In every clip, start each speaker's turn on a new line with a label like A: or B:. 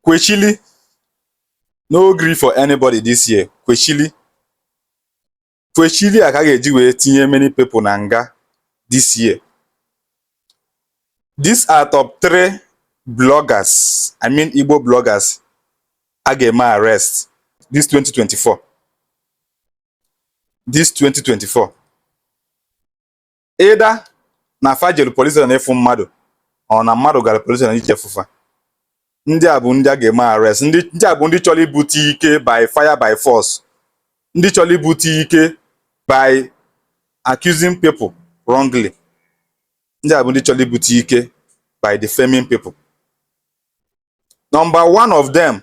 A: Kwechili no gree for anybody this year. Kwechili a ka ga-eji wee tinye many people na nga this year. These are top 3 bloggers, I mean Igbo bloggers, a ga-eme arrest this 2024. This 2024. Either na fajelu police na efu mmadụ or na mmadụ gara police na ichefufa. Ndị a bụ ndị a ga-eme arrest. Ndị a bụ ndị chọrọ ibute ike by fire by force. Ndị chọrọ ibute ike by accusing people wrongly. Ndị a bụ ndị chọrọ ibute ike by defaming people. Number 1 of them,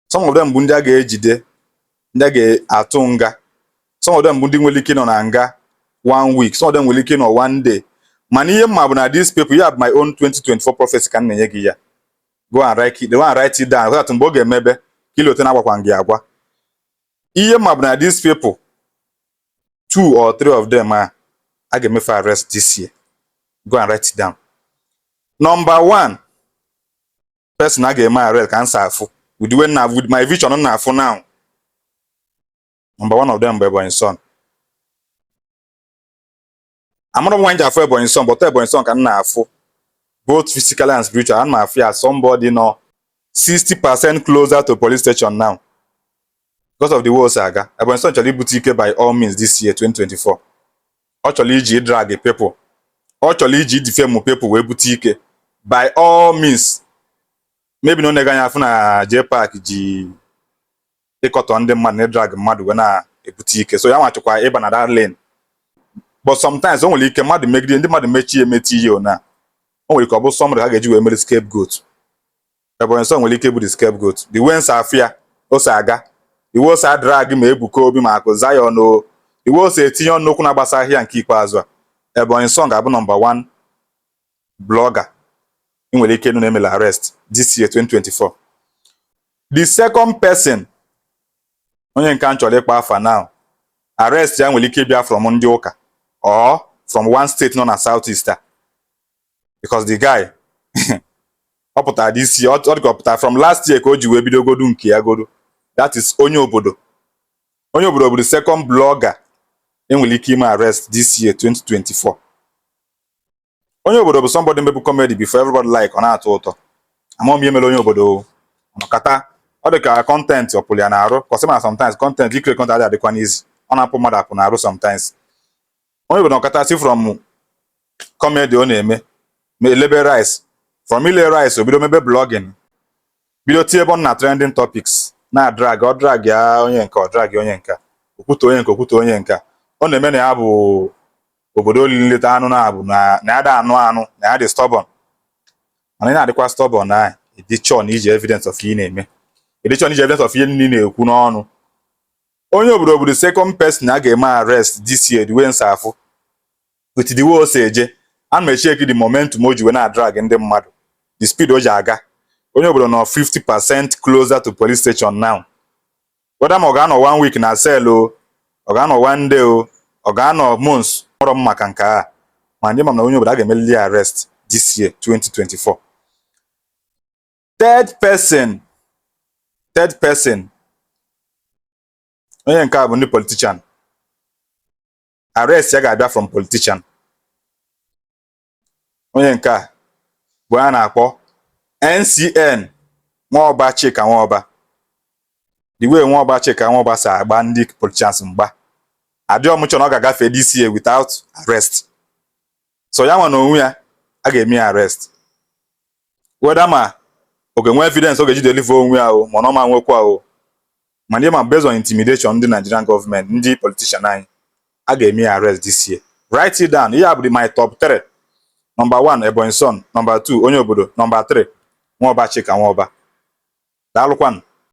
A: some of them bụ ndị a ga-ejide, ndị a ga-atụ nga. Some of them bụ ndị nwere ike nọ na nga 1 week, some of them nwere ike nọ 1 day. Mana ihe mma bụ na these people, you have my own 2024 prophecy ka m na-enye gị ya. Go and write it down. That mgbe ọ ga-emebe kilote na-agbakwa gị agwa. Ihe mma bụ na these people, 2 or 3 of them a ga-emefe arrest this year. Go and write it down. Number 1 person a ga-eme arrest ka nsa afụ with my vision na afụ now. Number 1 of them bụ Ebonyi son. Amara m nje afụ Ebonyi son, but Ebonyi son ka m na-afụ both physically and spiritual. I'm afụ as somebody no 60% closer to police station now because of the war saga. Ebonyi son chọrọ ibute ike by all means this year 2024. Ọ chọrọ iji drag people. Ọ chọrọ iji defame people wee bute ike by all means. Maybe no nega anya afụ na J Park ji ịkọtọ ndị mmadụ na drag mmadụ wee na-ebute ike. So ya nwachukwa ịba na that lane. But sometimes o nwere ike mmadụ megide ndị mmadụ mechie emeti ihe ona. O nwere ike ọ bụ somebody ha ga-eji wee mere scapegoat. Ebonyi son nwere ike bụ the scapegoat. The wens afia o si aga. The wos a drag ma Ebuka Obi ma akụ Zion o. The wos etinye ọnụ okwu na-agbasa ahịa nke ikpeazụ a. Ebonyi son ga-abụ number 1 blogger ị nwere ike nụ na-emela arrest this year 2024. The second person, onye nke a chọrọ ịkpa afa now, arrest ya nwere ike bịa from ndị ụka or from one state nọ na southeast a. Because the guy ọ pụtara this year, ọ dịka ọ pụtara from last year ka o ji wee bido godu nke ya godu. That is onye obodo. Onye obodo bụ the second blogger enwere ike ime arrest this year 2024. Onye obodo bụ somebody mebu comedy before everybody like ọ na-atọ ụtọ. Ama m ihe mere onye obodo ọnọkata ọ dị ka content ọpụrụ ya na-arụ kọsịma sometimes content ikre content adịkwa n'easy. Ọ na-apụ mmadụ apụ na-arụ sometimes. Onye obodo ọnọkata si from comedy ọ na-eme elebe rice, from ile rice obido mebe blogging, bido tie ebe ọ na trending topics na drag ọ drag ya onye nke ọ drag onye nke okwute onye nke okwute onye nke ọ na-eme na ya bụ obodo olili nleta anụ na-abụ na ya da anụ na ya dị stubborn. Mana ị na-adịkwa stubborn na ịdịchọ na iji evidence of ihe na-eme, ịdịchọ na iji evidence of ihe ndị na-ekwu n'ọnụ. Onye obodo bụ the second person a ga-eme arrest this year the way nsa afụ with the way o si eje. A na-echeki the momentum o ji wee na drag ndị mmadụ, the speed o ji aga. Onye obodo nọ 50% closer to police station now. Whether ma ọ ga-anọ 1 week na cell o, ọ ga-anọ 1 day o, ọ ga-anọ months, ọrụ m maka nke a. Ma ndị ma na onye obodo a ga-emelili arrest this year 2024. Third person, onye nke a bụ ndị politician. Arrest ya ga-abịa from politician. Onye nke a bụ a na-akpọ NCN Nwaọba Chika Nwaọba. The way Nwaọba Chika Nwaọba si agba ndị politicians mgba, adịọ m chọ na ọ ga-agafe this year without arrest. So ya nwa na onwe ya a ga-eme arrest. Whether ma o ga-enwe evidence o ga-eji deliver onwe ya o, ma ọ ma nwekwa o. Ma ndị ma based on intimidation ndị Nigerian government, ndị politician anyị a ga-eme arrest this year. Write it down. Ihe a bụ my top 3. Number 1 Ebonyi son, number 2 onye obodo, number 3 Nwaọba Chika Nwaọba. Daalụkwanụ.